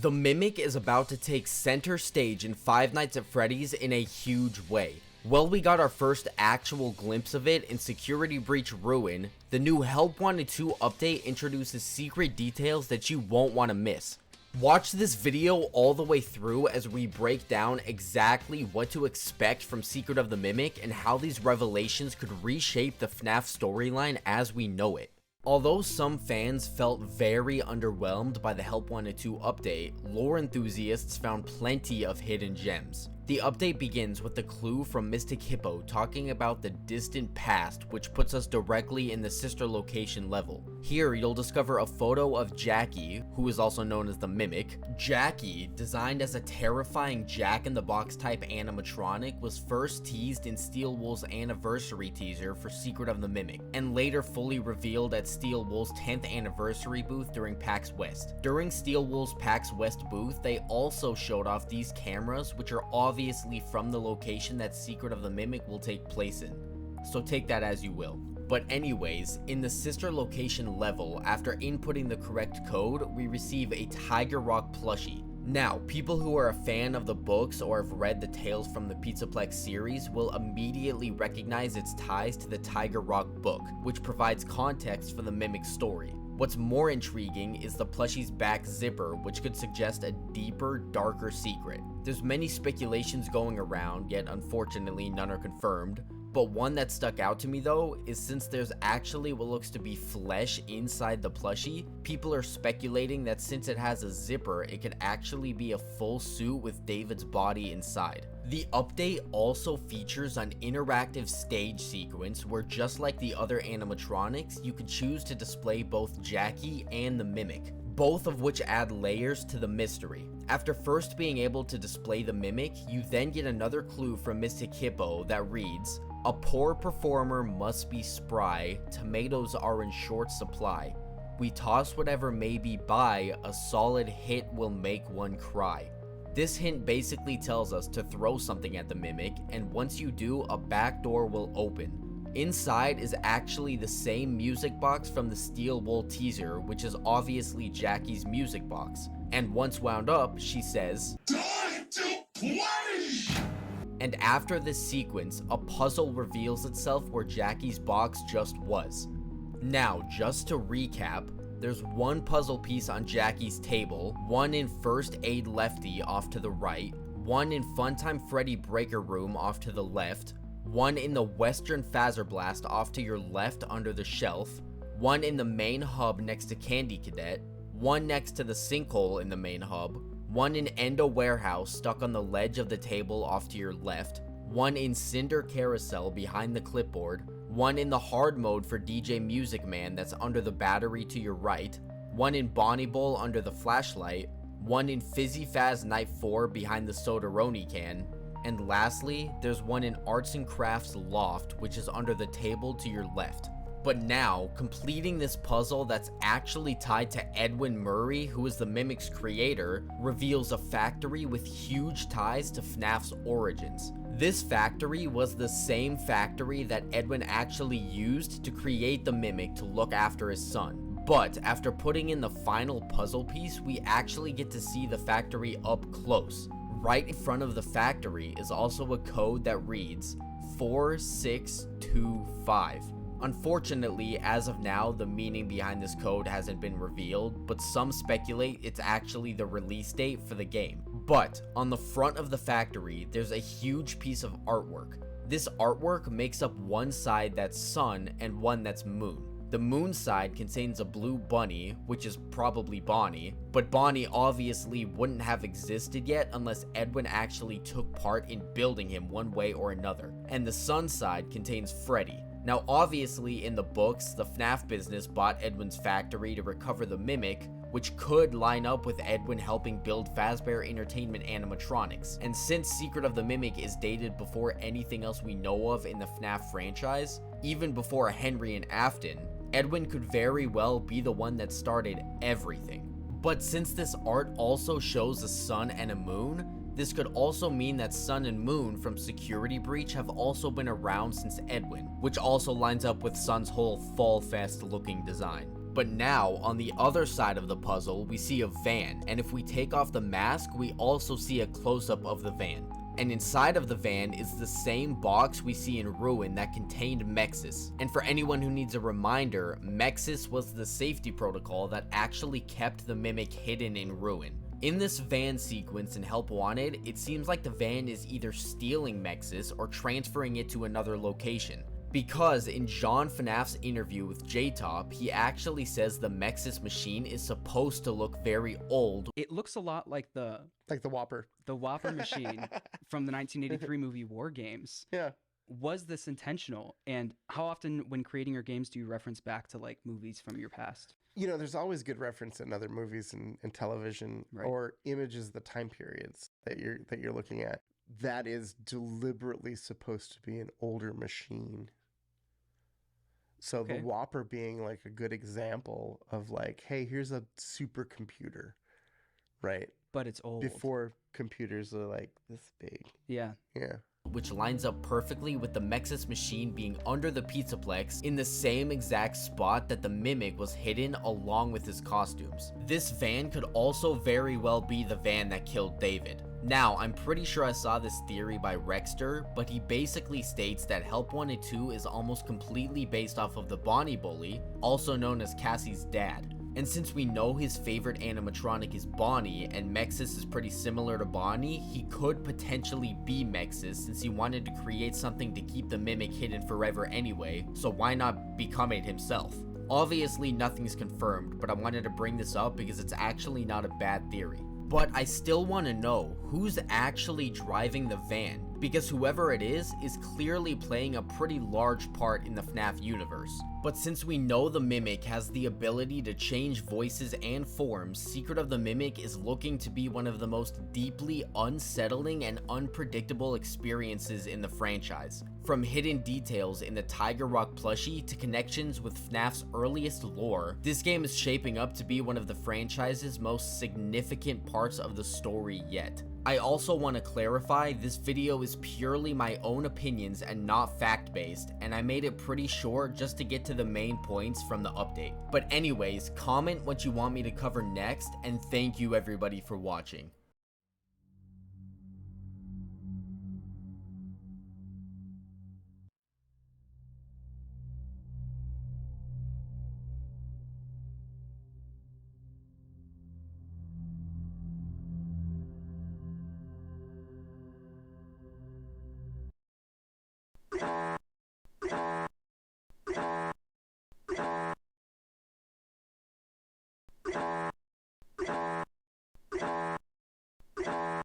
The Mimic is about to take center stage in Five Nights at Freddy's in a huge way. Well, we got our first actual glimpse of it in Security Breach Ruin. The new Help Wanted 2 update introduces secret details that you won't want to miss. Watch this video all the way through as we break down exactly what to expect from Secret of the Mimic and how these revelations could reshape the FNAF storyline as we know it. Although some fans felt very underwhelmed by the Help Wanted 2 update, lore enthusiasts found plenty of hidden gems. The update begins with the clue from Mystic Hippo talking about the distant past, which puts us directly in the sister location level. Here you'll discover a photo of Jackie, who is also known as the Mimic. Jackie, designed as a terrifying Jack-in-the-Box type animatronic, was first teased in Steel Wool's anniversary teaser for Secret of the Mimic, and later fully revealed at Steel Wool's 10th anniversary booth during PAX West. During Steel Wool's PAX West booth, they also showed off these cameras, which are obviously from the location that Secret of the Mimic will take place in. So take that as you will. But anyways, in the sister location level, after inputting the correct code, we receive a Tiger Rock plushie. Now, people who are a fan of the books or have read the Tales from the Pizzaplex series will immediately recognize its ties to the Tiger Rock book, which provides context for the Mimic's story. What's more intriguing is the plushie's back zipper, which could suggest a deeper, darker secret. There's many speculations going around, yet unfortunately none are confirmed. But one that stuck out to me though is since there's actually what looks to be flesh inside the plushie, people are speculating that since it has a zipper, it could actually be a full suit with David's body inside. The update also features an interactive stage sequence where, just like the other animatronics, you can choose to display both Jackie and the Mimic, both of which add layers to the mystery. After first being able to display the Mimic, you then get another clue from Mystic Hippo that reads, "A poor performer must be spry, tomatoes are in short supply. We toss whatever may be by, a solid hit will make one cry." This hint basically tells us to throw something at the Mimic, and once you do, a back door will open. Inside is actually the same music box from the Steel Wool teaser, which is obviously Jackie's music box. And once wound up, she says, "Time to play!" And after this sequence, a puzzle reveals itself where Jackie's box just was. Now, just to recap, there's one puzzle piece on Jackie's table, one in First Aid Lefty off to the right, one in Funtime Freddy Breaker Room off to the left, one in the Western Phaser Blast off to your left under the shelf, one in the main hub next to Candy Cadet, one next to the sinkhole in the main hub, one in Endo Warehouse stuck on the ledge of the table off to your left, one in Cinder Carousel behind the clipboard, one in the hard mode for DJ Music Man that's under the battery to your right, one in Bonnie Bowl under the flashlight, one in Fizzy Faz Night 4 behind the Sodaroni can, and lastly, there's one in Arts and Crafts Loft, which is under the table to your left. But now, completing this puzzle that's actually tied to Edwin Murray, who is the Mimic's creator, reveals a factory with huge ties to FNAF's origins. This factory was the same factory that Edwin actually used to create the Mimic to look after his son. But after putting in the final puzzle piece, we actually get to see the factory up close. Right in front of the factory is also a code that reads 4625. Unfortunately, as of now, the meaning behind this code hasn't been revealed, but some speculate it's actually the release date for the game. But on the front of the factory, there's a huge piece of artwork. This artwork makes up one side that's sun and one that's moon. The moon side contains a blue bunny, which is probably Bonnie, but Bonnie obviously wouldn't have existed yet unless Edwin actually took part in building him one way or another. And the sun side contains Freddy. Now obviously in the books, the FNAF business bought Edwin's factory to recover the Mimic, which could line up with Edwin helping build Fazbear Entertainment animatronics. And since Secret of the Mimic is dated before anything else we know of in the FNAF franchise, even before Henry and Afton, Edwin could very well be the one that started everything. But since this art also shows a sun and a moon, this could also mean that Sun and Moon from Security Breach have also been around since Edwin, which also lines up with Sun's whole Fall Fest looking design. But now, on the other side of the puzzle, we see a van, and if we take off the mask, we also see a close-up of the van. And inside of the van is the same box we see in Ruin that contained M.X.E.S. And for anyone who needs a reminder, M.X.E.S was the safety protocol that actually kept the Mimic hidden in Ruin. In this van sequence in Help Wanted, it seems like the van is either stealing M.X.E.S or transferring it to another location. Because in John FNAF's interview with J-Top, he actually says the M.X.E.S machine is supposed to look very old. It looks a lot like the Whopper. The Whopper machine from the 1983 movie War Games. Yeah. Was this intentional? And how often when creating your games do you reference back to like movies from your past? You know, there's always good reference in other movies and television, Right. or images, the time periods that you're looking at. That is deliberately supposed to be an older machine. So Okay. the Whopper being like a good example of like, hey, here's a supercomputer, right? But it's old. Before computers are like this big. Yeah. Yeah. Which lines up perfectly with the M.X.E.S machine being under the Pizzaplex in the same exact spot that the Mimic was hidden along with his costumes. This van could also very well be the van that killed David. Now, I'm pretty sure I saw this theory by Rexter, but he basically states that Help Wanted 2 is almost completely based off of the Bonnie Bully, also known as Cassie's dad. And since we know his favorite animatronic is Bonnie, and M.X.E.S is pretty similar to Bonnie, he could potentially be M.X.E.S since he wanted to create something to keep the Mimic hidden forever anyway, so why not become it himself? Obviously nothing's confirmed, but I wanted to bring this up because it's actually not a bad theory. But I still want to know who's actually driving the van, because whoever it is clearly playing a pretty large part in the FNAF universe. But since we know the Mimic has the ability to change voices and forms, Secret of the Mimic is looking to be one of the most deeply unsettling and unpredictable experiences in the franchise. From hidden details in the Tiger Rock plushie to connections with FNAF's earliest lore, this game is shaping up to be one of the franchise's most significant parts of the story yet. I also want to clarify, this video is purely my own opinions and not fact-based, and I made it pretty short just to get to the main points from the update. But anyways, comment what you want me to cover next, and thank you everybody for watching.